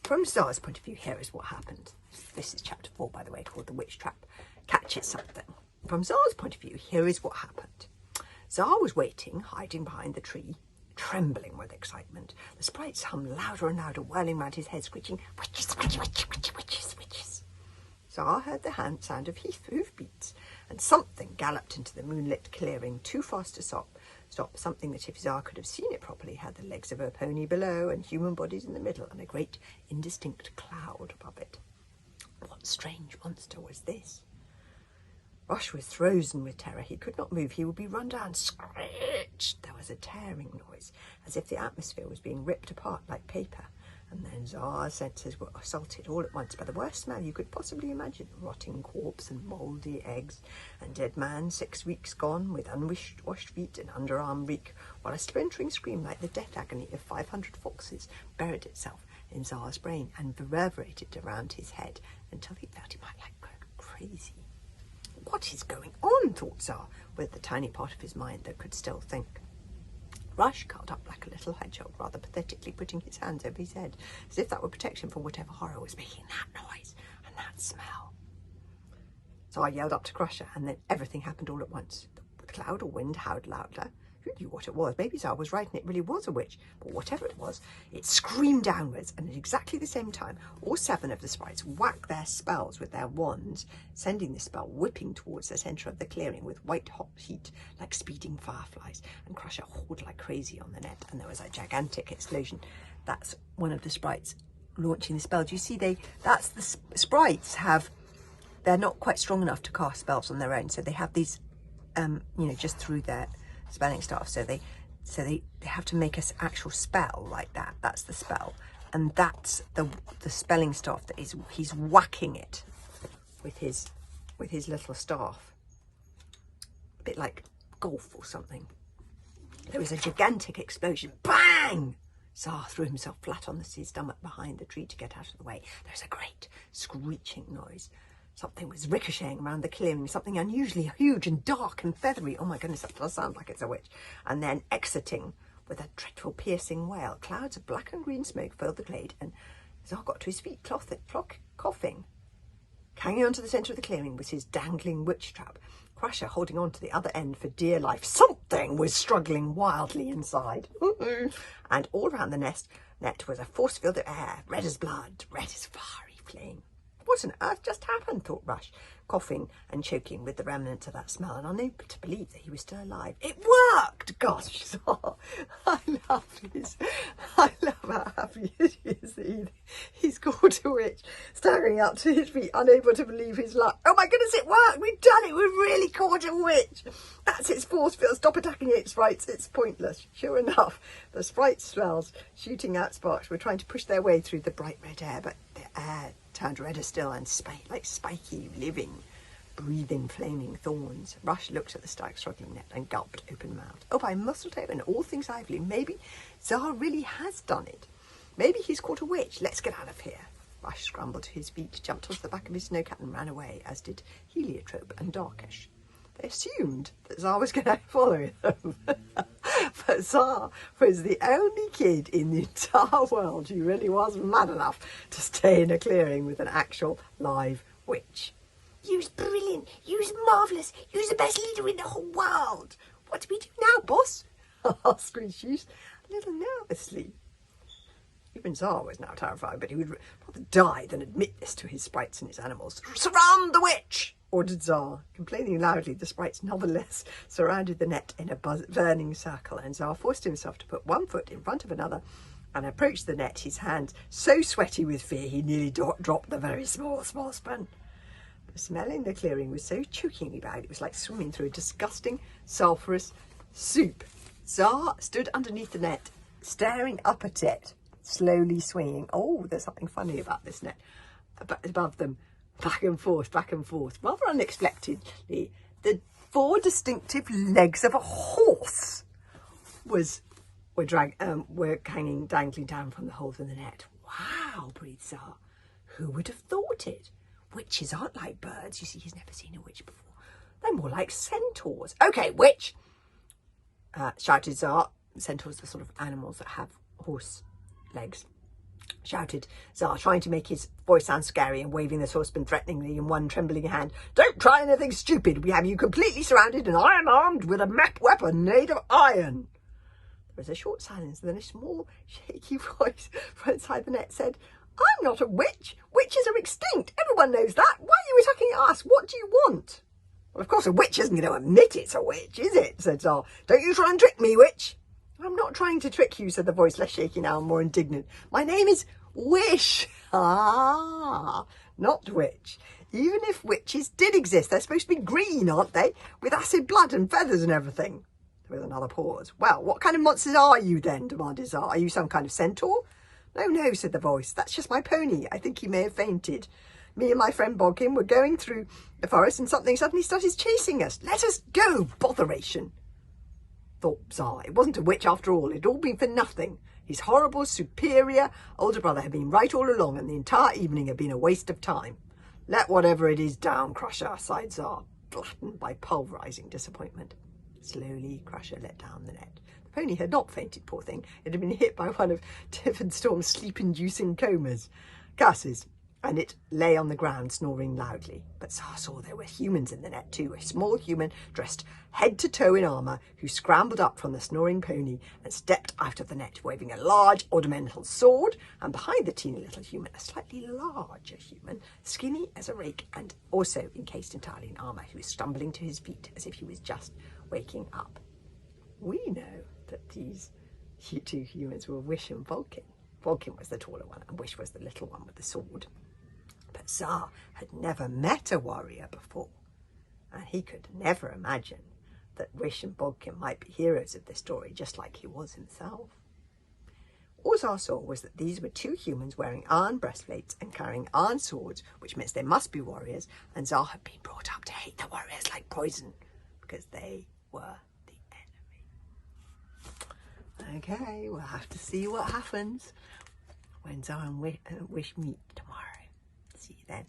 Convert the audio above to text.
From Tsar's point of view, here is what happened. This is chapter 4, by the way, called The Witch Trap Catches Something. From Tsar's point of view, here is what happened. Tsar was waiting, hiding behind the tree, trembling with excitement. The sprites hummed louder and louder, whirling round his head, screeching, "Witches, witches, witches, witches, witches." Tsar heard the sound of hoofbeats, and something galloped into the moonlit clearing, too fast to stop. Something that, if Tsar could have seen it properly, had the legs of a pony below and human bodies in the middle and a great indistinct cloud above it. What strange monster was this? Rush was frozen with terror. He could not move. He would be run down. Screech! There was a tearing noise, as if the atmosphere was being ripped apart like paper. And then Tsar's senses were assaulted all at once by the worst smell you could possibly imagine. Rotting corpse and mouldy eggs, and dead man 6 weeks gone, with unwashed feet and underarm reek, while a splintering scream like the death agony of 500 foxes buried itself in Tsar's brain and reverberated around his head until he felt he might go crazy. What is going on, thought Tsar, with the tiny part of his mind that could still think. Rush curled up like a little hedgehog, rather pathetically putting his hands over his head, as if that would protect him from whatever horror was making that noise and that smell. Tsar yelled up to Crusher, and then everything happened all at once. The cloud or wind howled louder. Who knew what it was? Maybe Tsar was right and it really was a witch. But whatever it was, it screamed downwards, and at exactly the same time, all 7 of the sprites whacked their spells with their wands, sending the spell whipping towards the centre of the clearing with white-hot heat like speeding fireflies. And Crusher hauled like crazy on the net, and there was a gigantic explosion. That's one of the sprites launching the spell. Do you see? That's the sprites have. They're not quite strong enough to cast spells on their own, so they have these, just through their spelling staff. So they have to make an actual spell like that. That's the spell, and that's the spelling staff that he's whacking it with his little staff, a bit like golf or something. There was a gigantic explosion. Bang! Tsar threw himself flat on his stomach behind the tree to get out of the way. There was a great screeching noise. Something was ricocheting around the clearing, something unusually huge and dark and feathery. Oh my goodness, that does sound like it's a witch. And then exiting with a dreadful piercing wail. Clouds of black and green smoke filled the glade, and Tsar got to his feet, coughing. Hanging onto the centre of the clearing was his dangling witch trap. Crusher holding on to the other end for dear life. Something was struggling wildly inside. And all around the net was a force field of air, red as blood, red as fiery flame. What on earth just happened, thought Rush, coughing and choking with the remnants of that smell, and unable to believe that he was still alive. It worked! Gasped Tsar. I love how happy he is that he's caught a witch, staggering up to his feet, unable to believe his luck. Oh my goodness, it worked! We've done it! We've really caught a witch! That's its force field. Stop attacking its sprites. It's pointless. Sure enough, the sprite spells, shooting out sparks, were trying to push their way through the bright red air, but the air turned redder still and like spiky, living, breathing, flaming thorns. Rush looked at the struggling net and gulped open-mouthed. Oh, by Mistletoe and all things lively, maybe Tsar really has done it. Maybe he's caught a witch. Let's get out of here. Rush scrambled to his feet, jumped onto the back of his snowcat and ran away, as did Heliotrope and Darkish. They assumed that Tsar was going to follow them. But Tsar was the only kid in the entire world who really was mad enough to stay in a clearing with an actual live witch. You's brilliant, you's marvellous, you's the best leader in the whole world. What do we do now, boss? asked Screeches, a little nervously. Even Tsar was now terrified, but he would rather die than admit this to his sprites and his animals. Surround the witch! Ordered Tsar. Complaining loudly, the sprites nonetheless surrounded the net in a burning circle, and Tsar forced himself to put one foot in front of another and approached the net, his hands so sweaty with fear he nearly dropped the very small spoon. The smell in the clearing was so chokingly bad it was like swimming through a disgusting, sulphurous soup. Tsar stood underneath the net, staring up at it, slowly swinging. Oh, there's something funny about this net. Above them, back and forth, rather unexpectedly, the 4 distinctive legs of a horse were hanging, dangling down from the holes in the net. Wow, breathed Tsar. Who would have thought it? Witches aren't like birds. You see, he's never seen a witch before. They're more like centaurs. Okay, witch! Shouted Tsar. Centaurs are sort of animals that have horse legs. shouted Tsar, trying to make his voice sound scary and waving the saucepan threateningly in one trembling hand. "Don't try anything stupid. We have you completely surrounded and I am armed with a weapon made of iron." There was a short silence, and then a small, shaky voice from inside the net said, "I'm not a witch. Witches are extinct. Everyone knows that. Why are you attacking us? What do you want?" "Well, of course a witch isn't going to admit it's a witch, is it?" said Tsar. "Don't you try and trick me, witch." "I'm not trying to trick you," said the voice, less shaky now and more indignant. "My name is Wish." "Ah, not witch. Even if witches did exist, they're supposed to be green, aren't they? With acid blood and feathers and everything." There was another pause. "Well, what kind of monsters are you then?" demanded Tsar. "Are you some kind of centaur?" "No, no," said the voice. "That's just my pony. I think he may have fainted. Me and my friend Bodkin were going through the forest and something suddenly started chasing us. Let us go, botheration," thought Tsar. It wasn't a witch after all. It'd all been for nothing. His horrible, superior older brother had been right all along, and the entire evening had been a waste of time. "Let whatever it is down, Crusher," sighed Tsar, flattened by pulverizing disappointment. Slowly, Crusher let down the net. The pony had not fainted, poor thing. It had been hit by one of Tiffin Storm's sleep-inducing curses, and it lay on the ground snoring loudly. But Tsar saw there were humans in the net too, a small human dressed head to toe in armour who scrambled up from the snoring pony and stepped out of the net waving a large ornamental sword, and behind the teeny little human a slightly larger human, skinny as a rake and also encased entirely in armour, who was stumbling to his feet as if he was just waking up. We know that these two humans were Wish and Vulcan. Vulcan was the taller one and Wish was the little one with the sword. But Tsar had never met a warrior before, and he could never imagine that Wish and Bodkin might be heroes of the story, just like he was himself. All Tsar saw was that these were two humans wearing iron breastplates and carrying iron swords, which meant they must be warriors, and Tsar had been brought up to hate the warriors like poison, because they were the enemy. Okay, we'll have to see what happens when Tsar and Wish meet tomorrow. See you then.